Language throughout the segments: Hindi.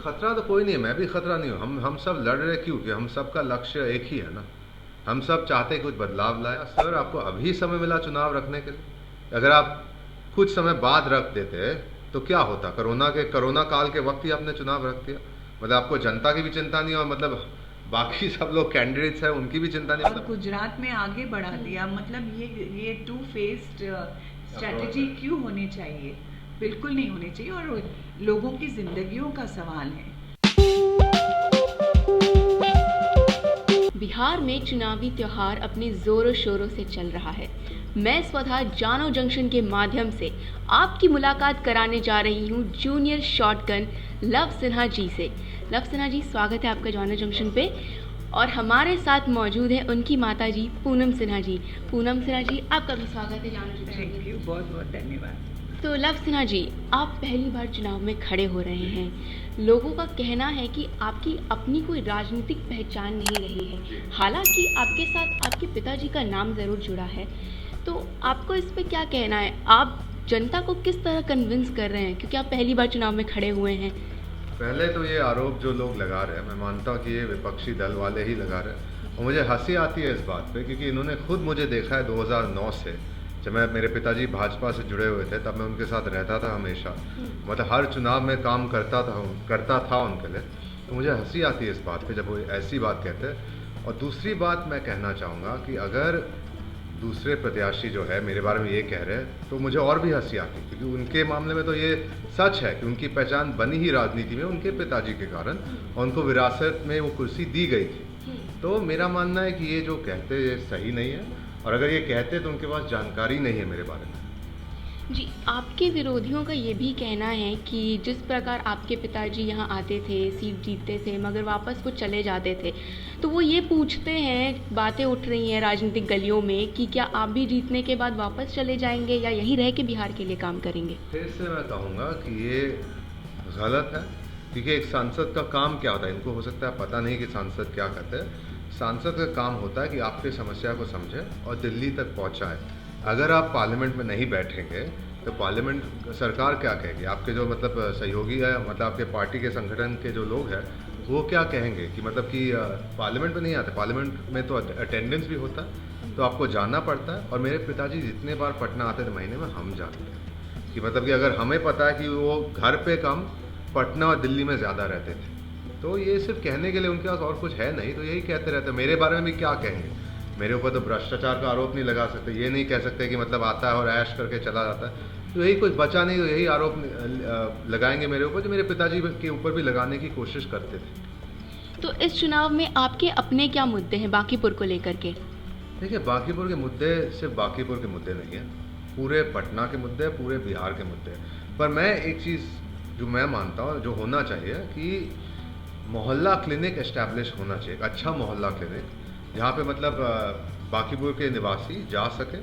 खतरा तो कोई नहीं है, मैं भी खतरा नहीं हूँ। हम सब लड़ रहे क्यों? कि हम सबका लक्ष्य एक ही है ना। हम सब चाहते हैं कुछ बदलाव लाए। सर, आपको अभी समय मिला चुनाव रखने के लिए। अगर आप कुछ समय बाद रख देते तो क्या होता? कोरोना काल के वक्त ही आपने चुनाव रख दिया। मतलब आपको जनता की भी चिंता नहीं, और मतलब बाकी सब लोग कैंडिडेट्स हैं उनकी भी चिंता नहीं। और मतलब गुजरात में आगे बढ़ा दिया। मतलब ये टू फेस्ड स्ट्रेटजी क्यों होनी चाहिए? बिल्कुल नहीं होनी चाहिए, और लोगों की जिंदगियों का सवाल है। बिहार में चुनावी त्योहार अपने जोरों शोरों से चल रहा है। मैं स्वतः जानो जंक्शन के माध्यम से आपकी मुलाकात कराने जा रही हूँ junior shotgun love Sinha ji से। लव सिन्हा जी, स्वागत है आपका जानो जंक्शन पे। और हमारे साथ मौजूद है उनकी माता जी पूनम सिन्हा जी। पूनम सिन्हा जी, आपका भी स्वागत है जानो जंक्शन पे। थैंक यू, बहुत बहुत धन्यवाद। तो लव सिन्हा जी, आप पहली बार चुनाव में खड़े हो रहे हैं। लोगों का कहना है कि आपकी अपनी कोई राजनीतिक पहचान नहीं रही है, हालांकि आपके साथ आपके पिताजी का नाम ज़रूर जुड़ा है। तो आपको इस पे क्या कहना है? आप जनता को किस तरह कन्विंस कर रहे हैं, क्योंकि आप पहली बार चुनाव में खड़े हुए हैं? पहले तो ये आरोप जो लोग लगा रहे हैं, मैं मानता हूँ कि ये विपक्षी दल वाले ही लगा रहे हैं, और मुझे हंसी आती है इस बात पे, क्योंकि इन्होंने खुद मुझे देखा है 2009 से। जब मेरे पिताजी भाजपा से जुड़े हुए थे तब मैं उनके साथ रहता था हमेशा। मतलब हर चुनाव में काम करता था उनके लिए। तो मुझे हंसी आती है इस बात पे जब वो ऐसी बात कहते हैं। और दूसरी बात मैं कहना चाहूँगा कि अगर दूसरे प्रत्याशी जो है मेरे बारे में ये कह रहे हैं तो मुझे और भी हंसी आती है, क्योंकि उनके मामले में तो ये सच है कि उनकी पहचान बनी ही राजनीति में उनके पिताजी के कारण, और उनको विरासत में वो कुर्सी दी गई थी। तो मेरा मानना है कि ये जो कहते हैं ये सही नहीं है, और अगर ये कहते तो उनके पास जानकारी नहीं है मेरे बारे में। जी, आपके विरोधियों का ये भी कहना है कि जिस प्रकार आपके पिताजी यहाँ आते थे, सीट जीतते थे, मगर वापस वो चले जाते थे, तो वो ये पूछते हैं, बातें उठ रही हैं राजनीतिक गलियों में कि क्या आप भी जीतने के बाद वापस चले जाएंगे या यहीं रह के बिहार के लिए काम करेंगे? फिर से मैं कहूँगा कि ये गलत है, क्योंकि एक सांसद का काम क्या होता है, इनको हो सकता है पता नहीं कि सांसद क्या करते हैं। सांसद का काम होता है कि आपकी समस्या को समझे और दिल्ली तक पहुँचाए। अगर आप पार्लियामेंट में नहीं बैठेंगे तो पार्लियामेंट सरकार क्या कहेगी? आपके जो मतलब सहयोगी है, मतलब आपके पार्टी के संगठन के जो लोग हैं, वो क्या कहेंगे कि मतलब कि पार्लियामेंट में नहीं आते। पार्लियामेंट में तो अटेंडेंस भी होता है, तो आपको जाना पड़ता है। और मेरे पिताजी जितने बार पटना आते थे महीने में, हम जाते थे। कि मतलब कि अगर हमें पता है कि वो घर पे कम पटना और दिल्ली में ज़्यादा रहते थे, तो ये सिर्फ कहने के लिए उनके पास और कुछ है नहीं, तो यही कहते रहते। मेरे बारे में भी क्या कहेंगे? मेरे ऊपर तो भ्रष्टाचार का आरोप नहीं लगा सकते, ये नहीं कह सकते कि मतलब आता है और ऐश करके चला जाता है। तो यही कुछ बचा नहीं, तो यही आरोप लगाएंगे मेरे ऊपर, जो मेरे पिताजी के ऊपर भी लगाने की कोशिश करते थे। तो इस चुनाव में आपके अपने क्या मुद्दे हैं बांकीपुर को लेकर के? देखिए, बांकीपुर के मुद्दे सिर्फ बांकीपुर के मुद्दे नहीं हैं, पूरे पटना के मुद्दे, पूरे बिहार के मुद्दे। पर मैं एक चीज़ जो मैं मानता हूँ जो होना चाहिए कि मोहल्ला क्लिनिक एस्टैब्लिश होना चाहिए, एक अच्छा मोहल्ला क्लिनिक, जहाँ पे मतलब बांकीपुर के निवासी जा सके।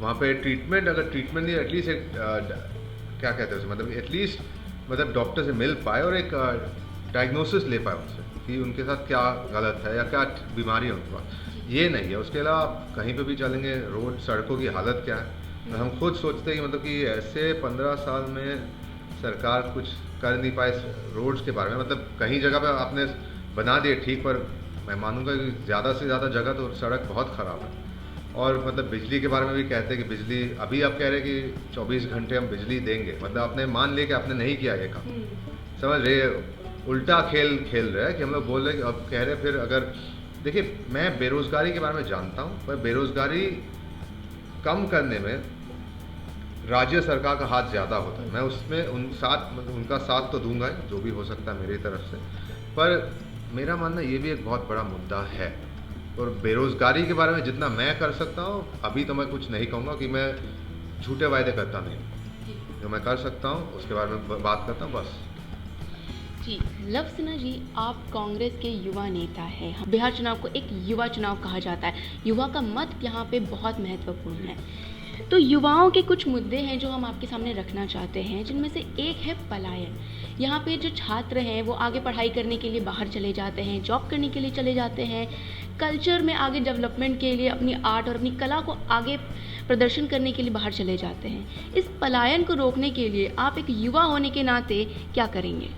वहाँ पे ट्रीटमेंट, अगर ट्रीटमेंट नहीं, एटलीस्ट एक क्या कहते हैं उसे, मतलब एटलीस्ट मतलब डॉक्टर से मिल पाए और एक डायग्नोसिस ले पाए उनसे कि उनके साथ क्या गलत है या क्या बीमारी है उनके पास। ये नहीं है। उसके अलावा आप कहीं पे भी चलेंगे, रोड सड़कों की हालत क्या है। हम खुद सोचते हैं कि मतलब कि ऐसे 15 साल में सरकार कुछ कर नहीं पाए रोड्स के बारे में। मतलब कहीं जगह पे आपने बना दिए ठीक, पर मैं मानूंगा कि ज़्यादा से ज़्यादा जगह तो सड़क बहुत ख़राब है। और मतलब बिजली के बारे में भी कहते हैं कि बिजली, अभी आप कह रहे हैं कि 24 घंटे हम बिजली देंगे, मतलब आपने मान लिया कि आपने नहीं किया ये काम। समझ रहे? उल्टा खेल खेल रहे हैं कि हम लोग बोल रहे हैं कि अब कह रहे हैं। फिर अगर देखिए, मैं बेरोज़गारी के बारे में जानता हूँ, पर बेरोज़गारी कम करने में राज्य सरकार का हाथ ज़्यादा होता है। मैं उसमें उनका साथ तो दूंगा ही, जो भी हो सकता है मेरी तरफ से। पर मेरा मानना ये भी एक बहुत बड़ा मुद्दा है। और बेरोज़गारी के बारे में जितना मैं कर सकता हूँ, अभी तो मैं कुछ नहीं कहूँगा कि मैं झूठे वायदे करता नहीं। जो मैं कर सकता हूँ उसके बारे में बात करता हूँ, बस। जी, लव सिन्हा जी, आप कांग्रेस के युवा नेता हैं। बिहार चुनाव को एक युवा चुनाव कहा जाता है। युवा का मत यहाँ पे बहुत महत्वपूर्ण है। तो युवाओं के कुछ मुद्दे हैं जो हम आपके सामने रखना चाहते हैं, जिनमें से एक है पलायन। यहाँ पे जो छात्र हैं वो आगे पढ़ाई करने के लिए बाहर चले जाते हैं, जॉब करने के लिए चले जाते हैं, कल्चर में आगे डेवलपमेंट के लिए अपनी आर्ट और अपनी कला को आगे प्रदर्शन करने के लिए बाहर चले जाते हैं। इस पलायन को रोकने के लिए आप एक युवा होने के नाते क्या करेंगे?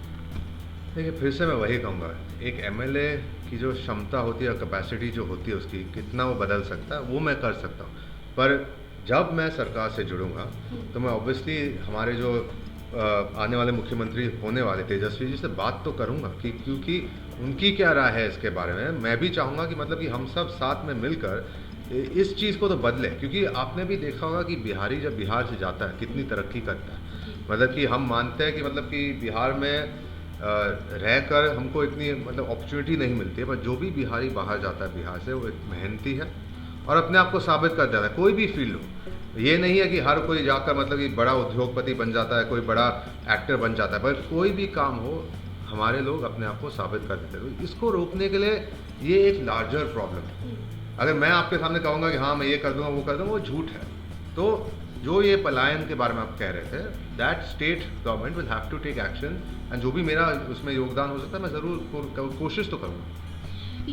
देखिए, फिर से मैं वही कहूँगा, एक एमएलए की जो क्षमता होती है, कैपेसिटी जो होती है उसकी, कितना वो बदल सकता है, वो मैं कर सकता हूँ। पर जब मैं सरकार से जुड़ूँगा, तो मैं ऑब्वियसली हमारे जो आने वाले मुख्यमंत्री होने वाले तेजस्वी जी से बात तो करूँगा, कि क्योंकि उनकी क्या राय है इसके बारे में। मैं भी चाहूँगा कि मतलब कि हम सब साथ में मिलकर इस चीज़ को तो बदले, क्योंकि आपने भी देखा होगा कि बिहारी जब बिहार से जाता है कितनी तरक्की करता है। मतलब कि हम मानते हैं कि मतलब कि बिहार में रहकर हमको इतनी मतलब अपॉर्चुनिटी नहीं मिलती है, पर जो भी बिहारी बाहर जाता है बिहार से, वो एक मेहनती है और अपने आप को साबित कर देता है, कोई भी फील्ड हो। ये नहीं है कि हर कोई जाकर मतलब कि बड़ा उद्योगपति बन जाता है, कोई बड़ा एक्टर बन जाता है, पर कोई भी काम हो, हमारे लोग अपने आप को साबित कर देते हैं। तो इसको रोकने के लिए ये एक लार्जर प्रॉब्लम है। अगर मैं आपके सामने कहूँगा कि हाँ मैं ये कर दूँगा, वो कर दूँगा, वो झूठ है। तो जो ये पलायन के बारे में आप कह रहे थे, that state government will have to take action, and जो भी मेरा उसमें योगदान हो सकता है मैं ज़रूर कोशिश तो करूँगा।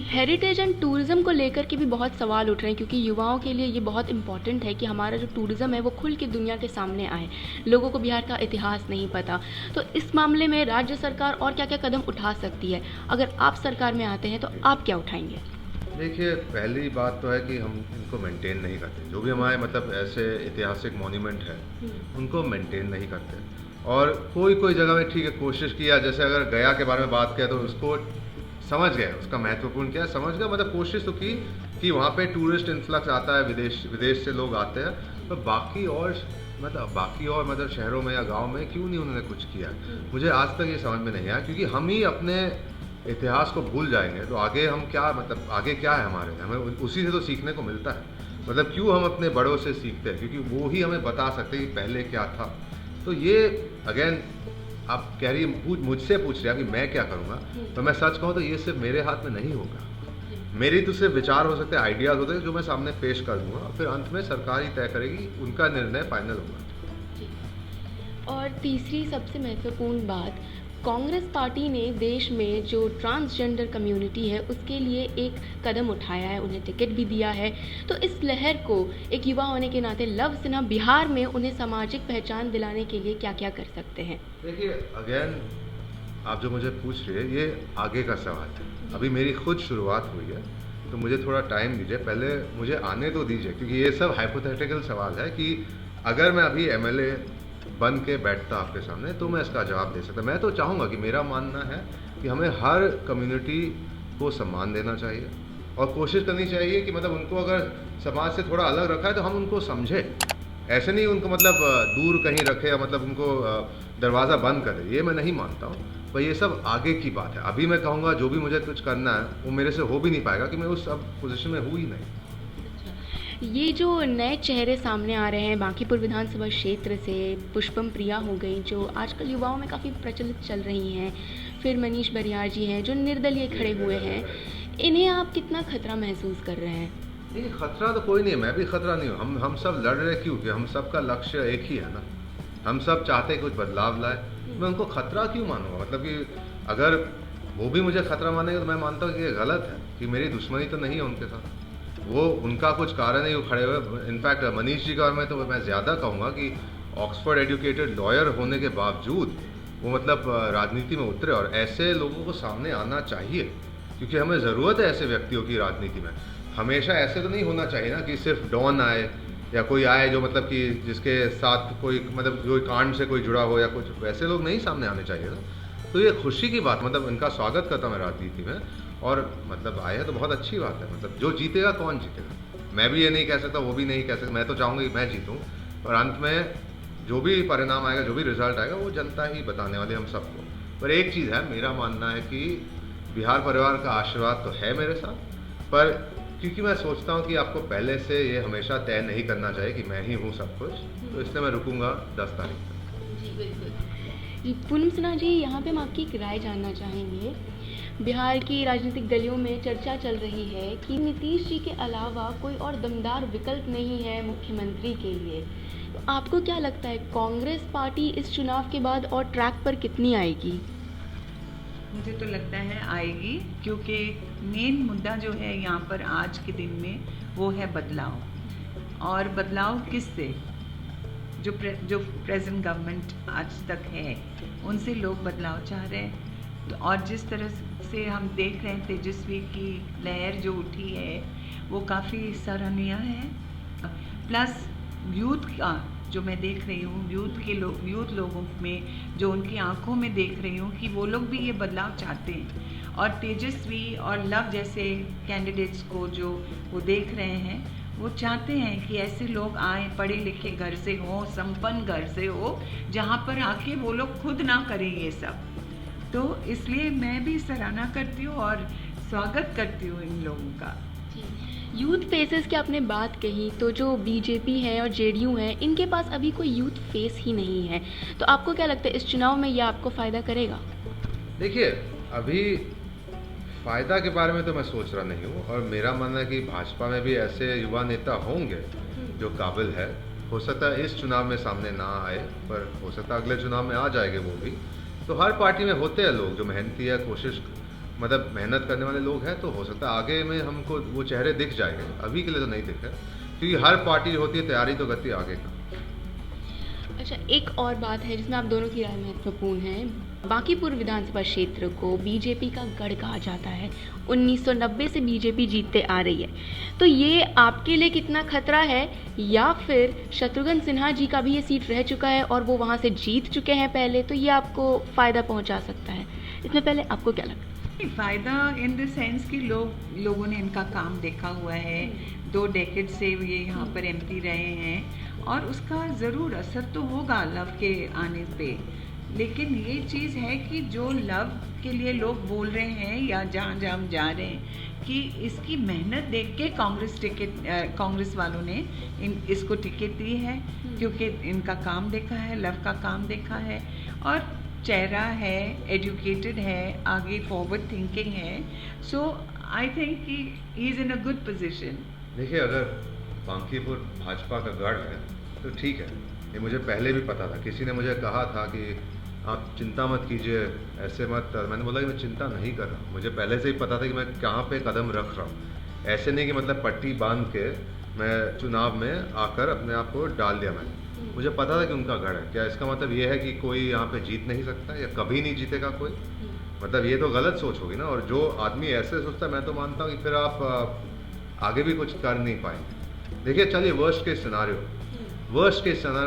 हेरिटेज एंड टूरिज़्म को लेकर के भी बहुत सवाल उठ रहे हैं, क्योंकि युवाओं के लिए ये बहुत इंपॉर्टेंट है कि हमारा जो टूरिज़्म है वो खुल के दुनिया के सामने आए। लोगों को बिहार का इतिहास नहीं पता, तो इस मामले में राज्य सरकार और क्या क्या कदम उठा सकती है? अगर आप सरकार में आते हैं तो आप क्या उठाएंगे? देखिए, पहली बात तो है कि हम इनको मेंटेन नहीं करते। जो भी हमारे मतलब ऐसे ऐतिहासिक मॉन्यूमेंट है, उनको मेंटेन नहीं करते। और कोई कोई जगह में ठीक है कोशिश किया, जैसे अगर गया के बारे में बात किया तो उसको समझ गए, उसका महत्वपूर्ण क्या है समझ गए, मतलब कोशिश तो की कि वहाँ पे टूरिस्ट इन्फ्लक्स आता है, विदेश से लोग आते हैं, पर बाकी और मतलब शहरों में या गांव में क्यों नहीं उन्होंने कुछ किया। मुझे आज तक ये समझ में नहीं आया, क्योंकि हम ही अपने इतिहास को भूल जाएंगे तो आगे हम क्या, मतलब आगे क्या है हमारे, हमें उसी से तो सीखने को मिलता है। मतलब क्यों हम अपने बड़ों से सीखते हैं, क्योंकि वो ही हमें बता सकते हैं कि पहले क्या था। तो ये अगेन आप कह रही मुझसे पूछ रहे हैं कि मैं क्या करूँगा, तो मैं सच कहूँ तो ये सिर्फ मेरे हाथ में नहीं होगा। मेरी तो सिर्फ विचार हो सकते हैं, आइडियाज़ होते हैं जो मैं सामने पेश कर दूँगा, फिर अंत में सरकार ही तय करेगी, उनका निर्णय फाइनल होगा। और तीसरी सबसे महत्वपूर्ण बात, कांग्रेस पार्टी ने देश में जो ट्रांसजेंडर कम्युनिटी है उसके लिए एक कदम उठाया है, उन्हें टिकट भी दिया है। तो इस लहर को एक युवा होने के नाते लव सिन्हा बिहार में उन्हें सामाजिक पहचान दिलाने के लिए क्या क्या कर सकते हैं? देखिए, अगेन आप जो मुझे पूछ रहे हैं ये आगे का सवाल है। अभी मेरी खुद शुरुआत हुई है, तो मुझे थोड़ा टाइम दीजिए, पहले मुझे आने तो दीजिए, क्योंकि ये सब हाइपोथेटिकल सवाल है कि अगर मैं अभी एमएलए बन के बैठता आपके सामने तो मैं इसका जवाब दे सकता। मैं तो चाहूँगा कि मेरा मानना है कि हमें हर कम्युनिटी को सम्मान देना चाहिए और कोशिश करनी चाहिए कि मतलब उनको अगर समाज से थोड़ा अलग रखा है तो हम उनको समझें। ऐसे नहीं उनको मतलब दूर कहीं रखे या मतलब उनको दरवाज़ा बंद कर दे, ये मैं नहीं मानता हूँ। पर ये सब आगे की बात है। अभी मैं कहूँगा जो भी मुझे कुछ करना है वो मेरे से हो भी नहीं पाएगा, कि मैं उस अब पोजीशन में हूँ ही नहीं। ये जो नए चेहरे सामने आ रहे हैं बांकीपुर विधानसभा क्षेत्र से, पुष्पम प्रिया हो गई जो आजकल युवाओं में काफ़ी प्रचलित चल रही हैं, फिर मनीष बरियार जी हैं जो निर्दलीय खड़े हुए हैं, इन्हें आप कितना खतरा महसूस कर रहे हैं? नहीं, खतरा तो कोई नहीं है, मैं भी खतरा नहीं हूँ। हम सब लड़ रहे क्यों? कि हम सबका लक्ष्य एक ही है ना, हम सब चाहते हैं कुछ बदलाव लाए। मैं उनको खतरा क्यों मानूंगा? मतलब कि अगर वो भी मुझे खतरा मानेंगे तो मैं मानता हूँ कि ये गलत है, कि मेरी दुश्मनी तो नहीं है उनके साथ, वो उनका कुछ कारण नहीं वो खड़े हुए। इनफैक्ट मनीष जी का तो मैं ज़्यादा कहूँगा कि ऑक्सफोर्ड एजुकेटेड लॉयर होने के बावजूद वो मतलब राजनीति में उतरे, और ऐसे लोगों को सामने आना चाहिए, क्योंकि हमें ज़रूरत है ऐसे व्यक्तियों की राजनीति में। हमेशा ऐसे तो नहीं होना चाहिए ना कि सिर्फ डॉन आए या कोई आए जो मतलब कि जिसके साथ कोई मतलब जो कांड से कोई जुड़ा हो या कुछ, वैसे लोग नहीं सामने आने चाहिए ना। तो ये खुशी की बात, मतलब इनका स्वागत करता हूँ मैं राजनीति में, और मतलब आए हैं तो बहुत अच्छी बात है। मतलब जो जीतेगा कौन जीतेगा, मैं भी ये नहीं कह सकता, वो भी नहीं कह सकता। मैं तो चाहूँगा कि मैं जीतूँ, और अंत में जो भी परिणाम आएगा, जो भी रिजल्ट आएगा, वो जनता ही बताने वाली हम सबको। पर एक चीज़ है, मेरा मानना है कि बिहार परिवार का आशीर्वाद तो है मेरे साथ, पर क्योंकि मैं सोचता हूँ कि आपको पहले से ये हमेशा तय नहीं करना चाहिए कि मैं ही हूँ सब कुछ, तो इसलिए मैं रुकूंगा 10 तारीख तक। जी बिल्कुल जी। पूनम सिन्हा जी, यहाँ पे हम आपकी एक राय जानना चाहेंगे। बिहार की राजनीतिक दलों में चर्चा चल रही है कि नीतीश जी के अलावा कोई और दमदार विकल्प नहीं है मुख्यमंत्री के लिए, तो आपको क्या लगता है कांग्रेस पार्टी इस चुनाव के बाद और ट्रैक पर कितनी आएगी? मुझे तो लगता है आएगी, क्योंकि मेन मुद्दा जो है यहाँ पर आज के दिन में वो है बदलाव। और बदलाव किससे? जो प्रेजेंट गवर्नमेंट आज तक है उनसे लोग बदलाव चाह रहे हैं। तो और जिस तरह से हम देख रहे हैं तेजस्वी की लहर जो उठी है वो काफ़ी सराहनीय है। प्लस यूथ का जो मैं देख रही हूँ, यूथ लोगों में जो उनकी आंखों में देख रही हूँ कि वो लोग भी ये बदलाव चाहते हैं, और तेजस्वी और लव जैसे कैंडिडेट्स को जो वो देख रहे हैं वो चाहते हैं कि ऐसे लोग आए, पढ़े लिखे घर से हो, संपन्न घर से हो, जहाँ पर आके वो लोग खुद ना करें ये सब। तो इसलिए मैं भी सराहना करती हूँ और स्वागत करती हूँ इन लोगों का। यूथ फेसेस की आपने बात कही, तो जो बीजेपी है और जेडीयू है इनके पास अभी कोई यूथ फेस ही नहीं है, तो आपको क्या लगता है इस चुनाव में यह आपको फ़ायदा करेगा? देखिए, अभी फ़ायदा के बारे में तो मैं सोच रहा नहीं हूँ, और मेरा मानना है कि भाजपा में भी ऐसे युवा नेता होंगे जो काबिल है। हो सकता है इस चुनाव में सामने ना आए, पर हो सकता है अगले चुनाव में आ जाएंगे वो भी। तो हर पार्टी में होते हैं लोग जो मेहनती है, मतलब मेहनत करने वाले लोग हैं, तो हो सकता है आगे में हमको वो चेहरे दिख जाएंगे। अभी के लिए तो नहीं दिख रहे, क्योंकि हर पार्टी होती है तैयारी तो करती है आगे का। अच्छा, एक और बात है जिसमें आप दोनों की राय महत्वपूर्ण है। बांकीपुर विधानसभा क्षेत्र को बीजेपी का गढ़ कहा जाता है। 1990 से बीजेपी जीतते आ रही है, तो ये आपके लिए कितना खतरा है, या फिर शत्रुघ्न सिन्हा जी का भी ये सीट रह चुका है और वो वहाँ से जीत चुके हैं पहले, तो ये आपको फ़ायदा पहुँचा सकता है? इसमें पहले आपको क्या लगता है? फ़ायदा इन द सेंस कि लोगों ने इनका काम देखा हुआ है, 2 डेकेड से ये यहाँ पर एमपी रहे हैं, और उसका ज़रूर असर तो होगा लव के आने पे। लेकिन ये चीज़ है कि जो लव के लिए लोग बोल रहे हैं या जहाँ जहाँ हम जा रहे हैं कि इसकी मेहनत देख के कांग्रेस वालों ने इसको टिकट दी है, क्योंकि इनका काम देखा है, लव का काम देखा है, और चेहरा है, एजुकेटेड है, आगे फॉरवर्ड थिंकिंग है। सो आई थिंक कि he is in a good position. देखिए, अगर बांकीपुर भाजपा का गढ़ है तो ठीक है, ये मुझे पहले भी पता था। किसी ने मुझे कहा था कि आप चिंता मत कीजिए, ऐसे मत। मैंने बोला कि मैं चिंता नहीं कर रहा, मुझे पहले से ही पता था कि मैं कहाँ पे कदम रख रहा हूँ। ऐसे नहीं कि मतलब पट्टी बांध के मैं चुनाव में आकर अपने आप को डाल दिया। मैंने मुझे पता था कि उनका गढ़ है। क्या इसका मतलब ये है कि कोई यहाँ पे जीत नहीं सकता या कभी नहीं जीतेगा कोई? मतलब ये तो गलत सोच होगी ना। और जो आदमी ऐसे सोचता है, मैं तो मानता हूँ कि फिर आप आगे भी कुछ कर नहीं पाएंगे। देखिए, चलिए वर्स्ट केस सिनारियो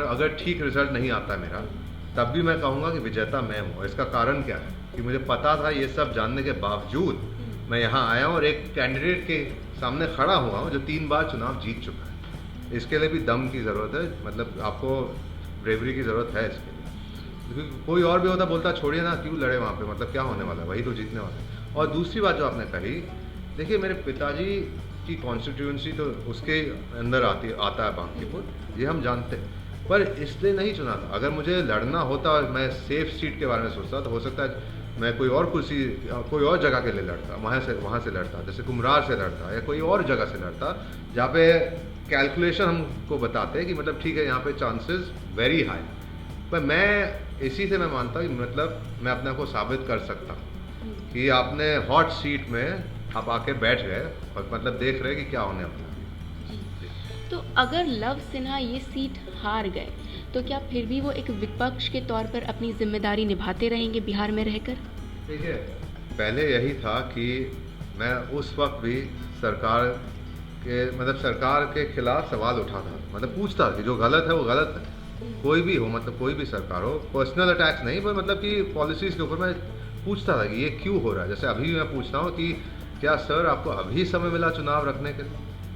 अगर ठीक रिजल्ट नहीं आता मेरा, तब भी मैं कहूँगा कि विजेता मैं हूँ। इसका कारण क्या है कि मुझे पता था, ये सब जानने के बावजूद मैं यहाँ आया हूँ और एक कैंडिडेट के सामने खड़ा हुआ हूँ जो 3 बार चुनाव जीत चुका है। इसके लिए भी दम की ज़रूरत है, मतलब आपको ब्रेवरी की ज़रूरत है इसके लिए। क्योंकि कोई और भी होता बोलता छोड़िए ना, क्यों लड़े वहाँ पे, मतलब क्या होने वाला है, वही तो जीतने वाला है। और दूसरी बात जो आपने कही, देखिए मेरे पिताजी की कॉन्स्टिट्यूंसी तो उसके अंदर आता है बांकीपुर, ये हम जानते हैं, पर इसलिए नहीं चुना था। अगर मुझे लड़ना होता, मैं सेफ सीट के बारे में सोचता, तो हो सकता है मैं कोई और कुर्सी कोई और जगह के लिए लड़ता, वहाँ से लड़ता, जैसे कुम्हरार से लड़ता या कोई और जगह से लड़ता, जहाँ पे कैलकुलेशन हमको बताते हैं कि मतलब ठीक है यहाँ पे चांसेस वेरी हाई। पर मैं इसी से मैं मानता हूँ कि मतलब मैं अपने आप को साबित कर सकता हूँ कि आपने हॉट सीट में आप आके बैठ गए और मतलब देख रहे कि क्या होने वाला है। तो अगर लव सिन्हा ये सीट हार गए, तो क्या फिर भी वो एक विपक्ष के तौर पर अपनी जिम्मेदारी निभाते रहेंगे बिहार में रहकर? देखिए, पहले यही था कि मैं उस वक्त भी सरकार के खिलाफ सवाल उठाता, मतलब पूछता कि जो गलत है वो गलत है, कोई भी हो, मतलब कोई भी सरकार हो। पर्सनल अटैक्स नहीं, पर मतलब कि पॉलिसीज़ के ऊपर मैं पूछता था कि ये क्यों हो रहा है। जैसे अभी भी मैं पूछता हूँ कि क्या सर आपको अभी समय मिला चुनाव रखने के लिए?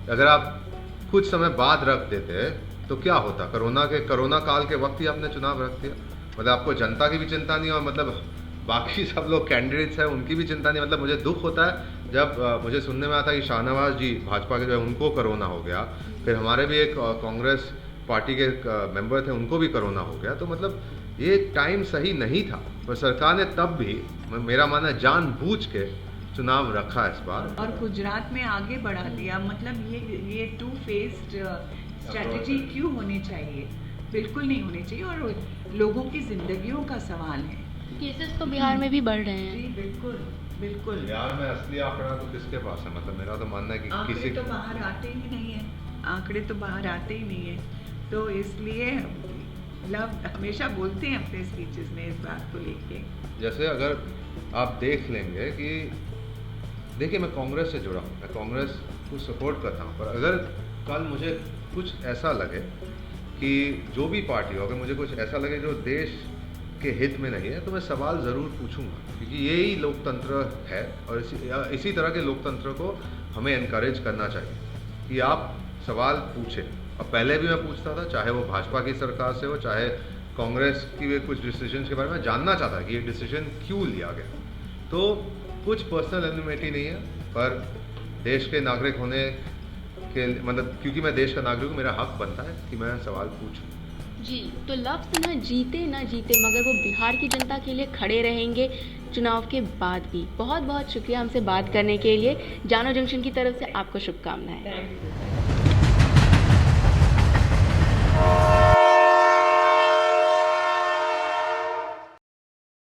अगर आप कुछ समय बाद रख देते तो क्या होता? कोरोना काल के वक्त ही आपने चुनाव रख दिया। मतलब आपको जनता की भी चिंता नहीं, और मतलब बाकी सब लोग कैंडिडेट्स हैं उनकी भी चिंता नहीं। मतलब मुझे दुख होता है जब मुझे सुनने में आता है कि शाहनवाज जी भाजपा के जो है उनको कोरोना हो गया, फिर हमारे भी एक कांग्रेस पार्टी के मेंबर थे उनको भी कोरोना हो गया। तो मतलब ये टाइम सही नहीं था, पर सरकार ने तब भी मेरा मानना जानबूझ के चुनाव रखा इस बार, और गुजरात में आगे बढ़ा दिया। मतलब ये 2 फेस्ड स्ट्रेटजी क्यों होनी चाहिए? बिल्कुल नहीं होनी चाहिए, और लोगों की जिंदगियों का सवाल है। केसेस तो बिहार में भी बढ़ रहे हैं। जी बिल्कुल। बिहार में असली आंकड़ा तो किसके पास है? मतलब मेरा तो मानना है कि आंकड़े तो बाहर आते ही नहीं है, आंकड़े तो बाहर आते ही नहीं है। तो इसलिए लव हमेशा बोलते हैं अपने स्पीचेस में इस बात को लेके। जैसे अगर आप देख लेंगे कि देखिए मैं कांग्रेस से जुड़ा हूँ, मैं कांग्रेस को सपोर्ट करता हूँ, पर अगर कल मुझे कुछ ऐसा लगे कि जो भी पार्टी हो, अगर मुझे कुछ ऐसा लगे जो देश के हित में नहीं है, तो मैं सवाल ज़रूर पूछूंगा, क्योंकि यही लोकतंत्र है। और इसी तरह के लोकतंत्र को हमें इनकरेज करना चाहिए कि आप सवाल पूछें। और पहले भी मैं पूछता था, चाहे वो भाजपा की सरकार से हो, चाहे कांग्रेस की भी कुछ डिसीजन के बारे में जानना चाहता कि ये डिसीजन क्यों लिया गया। तो कुछ पर्सनल एनिमिटी नहीं है, पर देश के नागरिक होने के मतलब क्योंकि मैं देश का नागरिक हूँ, मेरा हक बनता है कि मैं सवाल पूछूं। जी, तो लव सिन्हा जीते ना जीते मगर वो बिहार की जनता के लिए खड़े रहेंगे चुनाव के बाद भी। बहुत बहुत शुक्रिया हमसे बात करने के लिए। जानो जंक्शन की तरफ से आपको शुभकामनाएं।